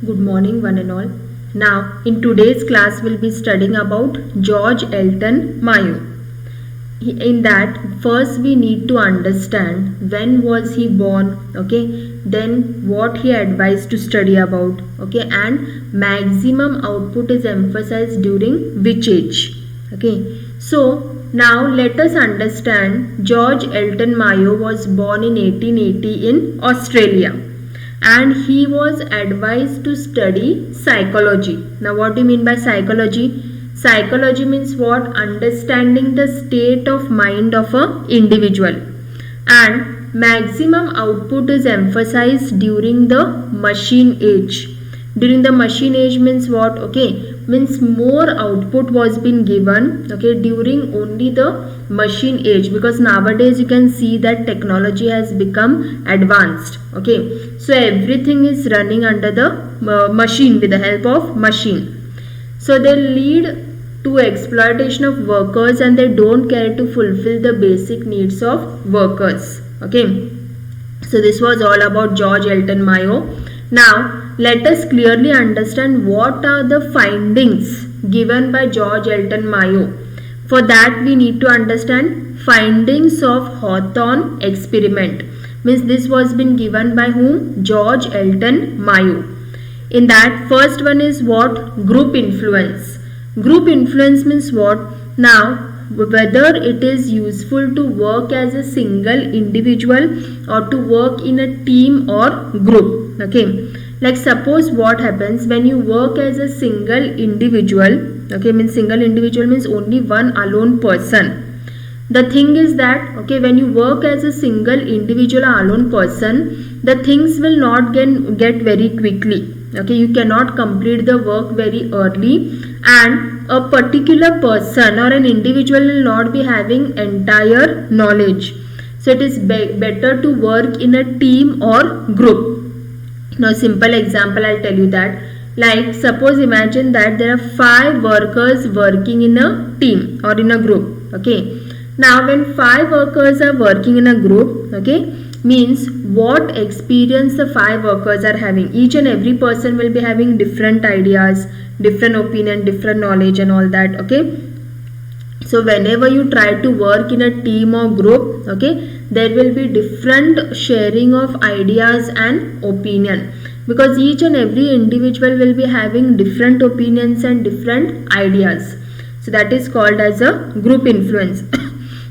Good morning, one and all. Now, in today's class, we'll be studying about George Elton Mayo. In that, first we need to understand when was he born, okay, then what he advised to study about, okay, and maximum output is emphasized during which age, okay. So, now let us understand George Elton Mayo was born in 1880 in Australia, and he was advised to study psychology. Now what do you mean by psychology? Psychology means what? Understanding the state of mind of a individual, and maximum output is emphasized during the machine age. During the machine age means what? Okay, means more output was been given, okay, during only the machine age, because nowadays you can see that technology has become advanced, okay. So everything is running under the machine, with the help of machine. So they lead to exploitation of workers, and they don't care to fulfill the basic needs of workers, okay. So this was all about George Elton Mayo. Now let us clearly understand what are the findings given by George Elton Mayo. For that we need to understand findings of Hawthorne experiment. Means this was been given by whom? George Elton Mayo. In that, first one is what? Group influence. Group influence means what? Now whether it is useful to work as a single individual or to work in a team or group, okay. Like suppose what happens when you work as a single individual, okay, means single individual means only one alone person. The thing is that, okay, when you work as a single individual or alone person, the things will not get very quickly, okay. You cannot complete the work very early, and a particular person or an individual will not be having entire knowledge. So it is better to work in a team or group. Now simple example I'll tell you that, like suppose imagine that there are 5 workers working in a team or in a group, okay. Now when 5 workers are working in a group, okay, means what experience the 5 workers are having. Each and every person will be having different ideas, different opinion, different knowledge and all that, okay. So whenever you try to work in a team or group, okay, there will be different sharing of ideas and opinion, because each and every individual will be having different opinions and different ideas. So that is called as a group influence.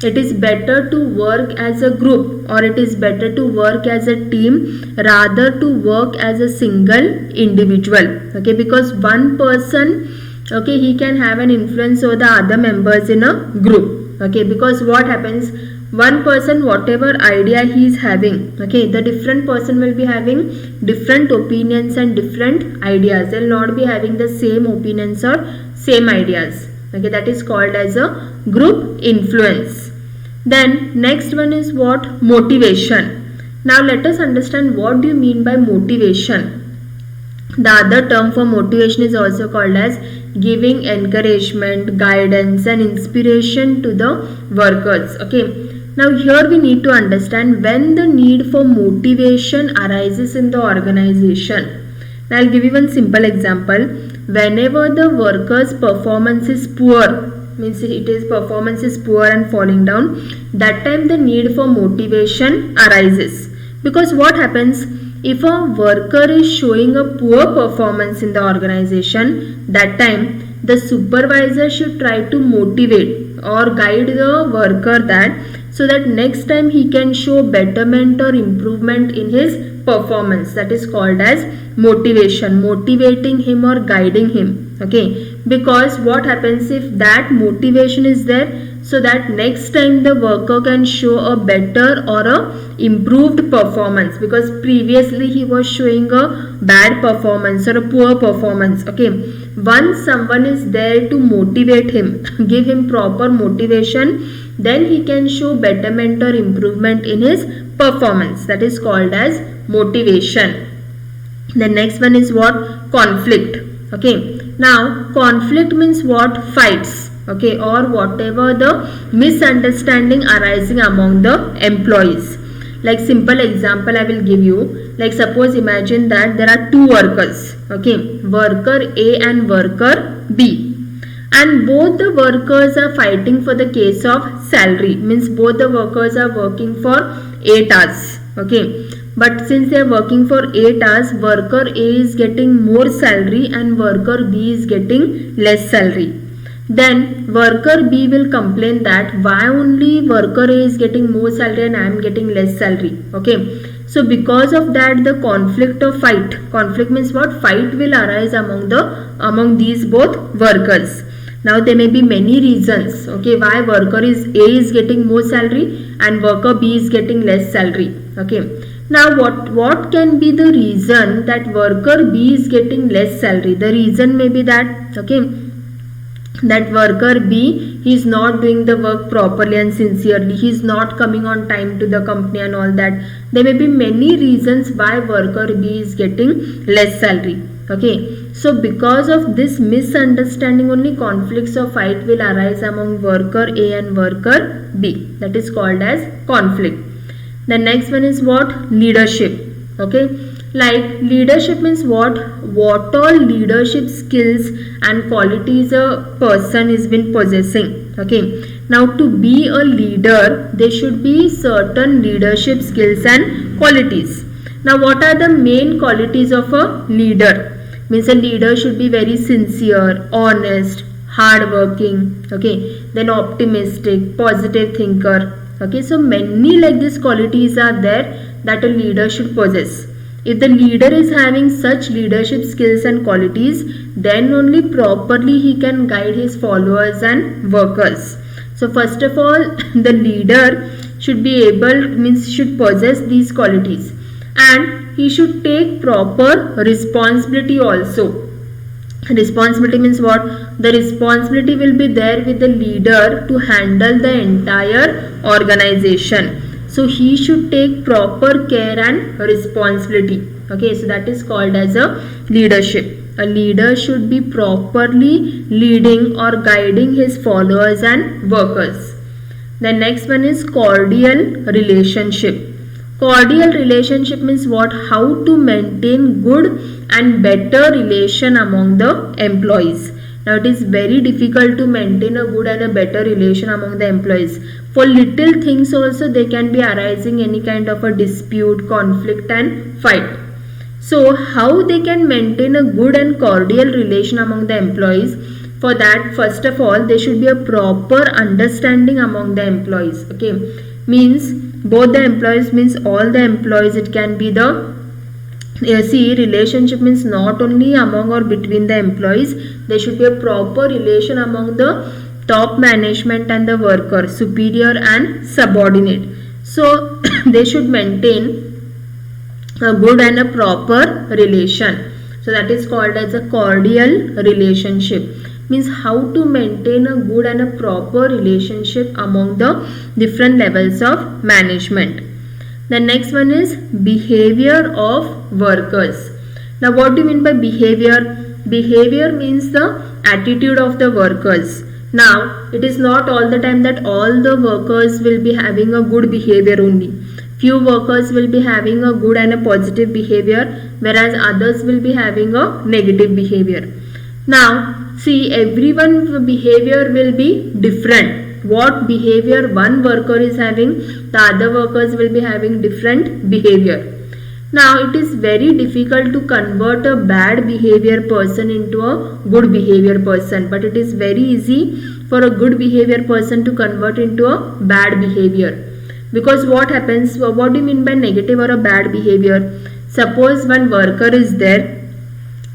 It is better to work as a group, or it is better to work as a team rather to work as a single individual, okay, because one person, okay, he can have an influence over the other members in a group, okay, because what happens, one person whatever idea he is having, okay, the different person will be having different opinions and different ideas. They will not be having the same opinions or same ideas, okay. That is called as a group influence. Then next one is what? Motivation. Now let us understand what do you mean by motivation. The other term for motivation is also called as giving encouragement, guidance and inspiration to the workers, okay. Now here we need to understand when the need for motivation arises in the organization. Now I'll give you one simple example. Whenever the worker's performance is poor, means it is performance is poor and falling down, that time the need for motivation arises. Because what happens, if a worker is showing a poor performance in the organization, that time the supervisor should try to motivate or guide the worker that, so that next time he can show betterment or improvement in his performance. That is called as motivation, motivating him or guiding him, okay. Because what happens, if that motivation is there, so that next time the worker can show a better or a improved performance, because previously he was showing a bad performance or a poor performance, okay. Once someone is there to motivate him, give him proper motivation, then he can show betterment or improvement in his performance. That is called as motivation. The next one is what? Conflict, okay. Now conflict means what? Fights, okay, or whatever the misunderstanding arising among the employees. Like simple example I will give you, Like suppose imagine that there are two workers, okay, worker A and worker B, and both the workers are fighting for the case of salary, means both the workers are working for 8 hours, okay, but since they are working for 8 hours, worker A is getting more salary and worker B is getting less salary. Then worker B will complain that why only worker A is getting more salary and I am getting less salary, okay. So because of that, the conflict means what, fight will arise among these both workers. Now there may be many reasons, okay, why worker A is getting more salary and worker B is getting less salary, okay. Now what can be the reason that worker B is getting less salary? The reason may be that, okay, that worker B, he is not doing the work properly and sincerely, he is not coming on time to the company and all that. There may be many reasons why worker B is getting less salary, okay. So because of this misunderstanding only, conflicts or fight will arise among worker A and worker B. That is called as conflict. The next one is what? Leadership, okay. Like leadership means what all leadership skills and qualities a person is been possessing, okay. Now to be a leader, there should be certain leadership skills and qualities. Now what are the main qualities of a leader? Means a leader should be very sincere, honest, hardworking, okay, then optimistic, positive thinker, okay. So many like these qualities are there that a leader should possess. If the leader is having such leadership skills and qualities, then only properly he can guide his followers and workers. So first of all, the leader should be should possess these qualities, and he should take proper responsibility also. Responsibility means what? The responsibility will be there with the leader to handle the entire organization. So he should take proper care and responsibility, okay. So that is called as a leadership. A leader should be properly leading or guiding his followers and workers. The next one is cordial relationship. Cordial relationship means what? How to maintain good and better relation among the employees. Now it is very difficult to maintain a good and a better relation among the employees. For little things also there can be arising any kind of a dispute, conflict and fight. So how they can maintain a good and cordial relation among the employees? For that, first of all, there should be a proper understanding among the employees, okay. Means both the employees, means all the employees, it can be the relationship means not only among or between the employees, there should be a proper relation among the top management and the worker, superior and subordinate. So they should maintain a good and a proper relation. So that is called as a cordial relationship. Means how to maintain a good and a proper relationship among the different levels of management. The next one is behavior of workers. Now what do you mean by behavior? Behavior means the attitude of the workers. Now it is not all the time that all the workers will be having a good behavior only. Few workers will be having a good and a positive behavior, whereas others will be having a negative behavior. Now see, everyone's behavior will be different. What behavior one worker is having, the other workers will be having different behavior. Now it is very difficult to convert a bad behavior person into a good behavior person, but it is very easy for a good behavior person to convert into a bad behavior. Because what happens, what do you mean by negative or a bad behavior? Suppose one worker is there,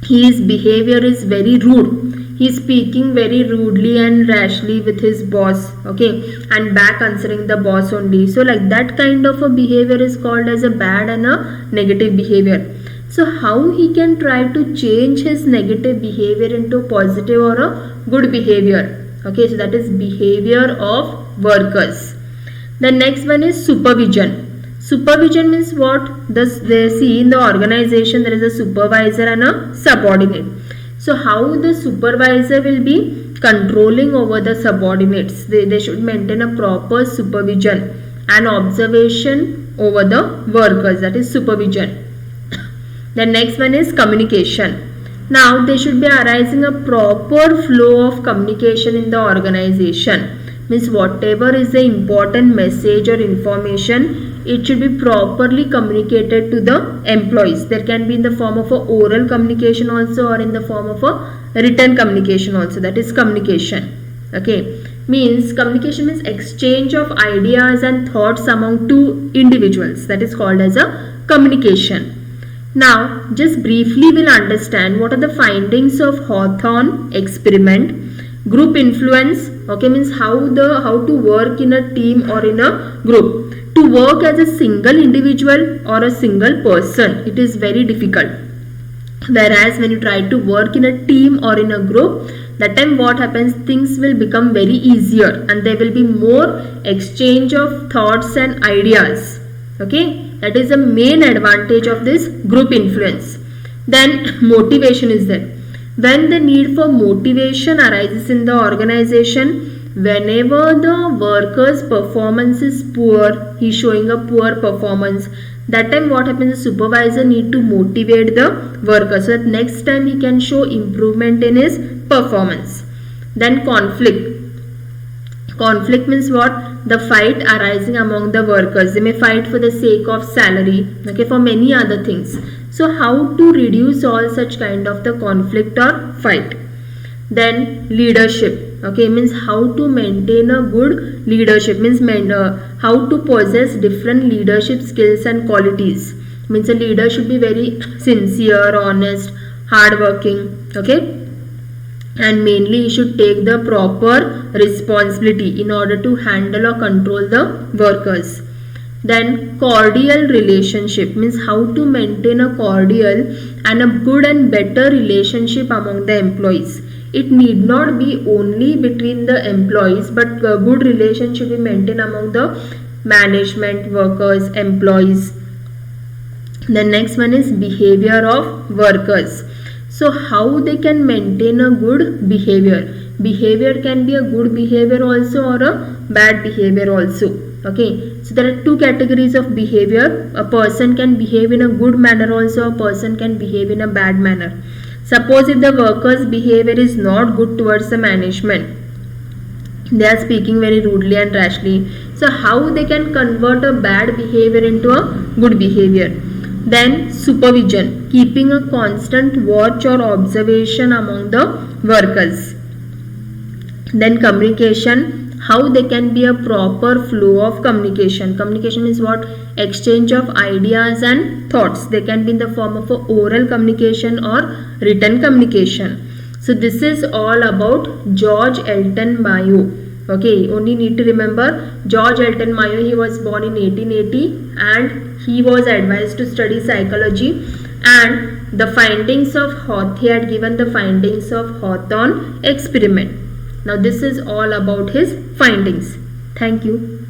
his behavior is very rude. He is speaking very rudely and rashly with his boss, okay, and back answering the boss only. So like that kind of a behavior is called as a bad and a negative behavior. So how he can try to change his negative behavior into positive or a good behavior? Okay, so that is behavior of workers. The next one is supervision. Supervision means what? They see in the organization there is a supervisor and a subordinate. So how the supervisor will be controlling over the subordinates? They should maintain a proper supervision and observation over the workers, that is supervision. Then next one is communication. Now there should be arising a proper flow of communication in the organization. Means whatever is the important message or information, it should be properly communicated to the employees. There can be in the form of a oral communication also, or in the form of a written communication also. That is communication. Okay. Means communication means exchange of ideas and thoughts among two individuals. That is called as a communication. Now just briefly we'll understand what are the findings of Hawthorne experiment. Group influence, okay, means how to work in a team or in a group. To work as a single individual or a single person, it is very difficult. Whereas when you try to work in a team or in a group, that time what happens, things will become very easier and there will be more exchange of thoughts and ideas. Okay, that is the main advantage of this group influence. Then motivation is there. When the need for motivation arises in the organization, whenever the worker's performance is poor, he is showing a poor performance, that time what happens, the supervisor need to motivate the worker so that next time he can show improvement in his performance. Then conflict. Conflict means what? The fight arising among the workers. They may fight for the sake of salary, okay, for many other things. So how to reduce all such kind of the conflict or fight? Then leadership, okay, means how to maintain a good leadership, means how to possess different leadership skills and qualities. Means a leader should be very sincere, honest, hardworking, okay, and mainly he should take the proper responsibility in order to handle or control the workers. Then cordial relationship, means how to maintain a cordial and a good and better relationship among the employees. It need not be only between the employees, but a good relationship be maintained among the management, workers, employees. The next one is behavior of workers. So how they can maintain a good behavior? Behavior can be a good behavior also or a bad behavior also. Okay, so there are two categories of behavior. A person can behave in a good manner also, a person can behave in a bad manner. Suppose if the worker's behavior is not good towards the management, they are speaking very rudely and rashly, so how they can convert a bad behavior into a good behavior? Then supervision, keeping a constant watch or observation among the workers. Then communication, how they can be a proper flow of communication. Communication is what? Exchange of ideas and thoughts. They can be in the form of a oral communication or written communication. So this is all about George Elton Mayo. Okay, only need to remember George Elton Mayo. He was born in 1880 and he was advised to study psychology, and the findings of he had given the findings of Hawthorne experiment. Now this is all about his findings. Thank you.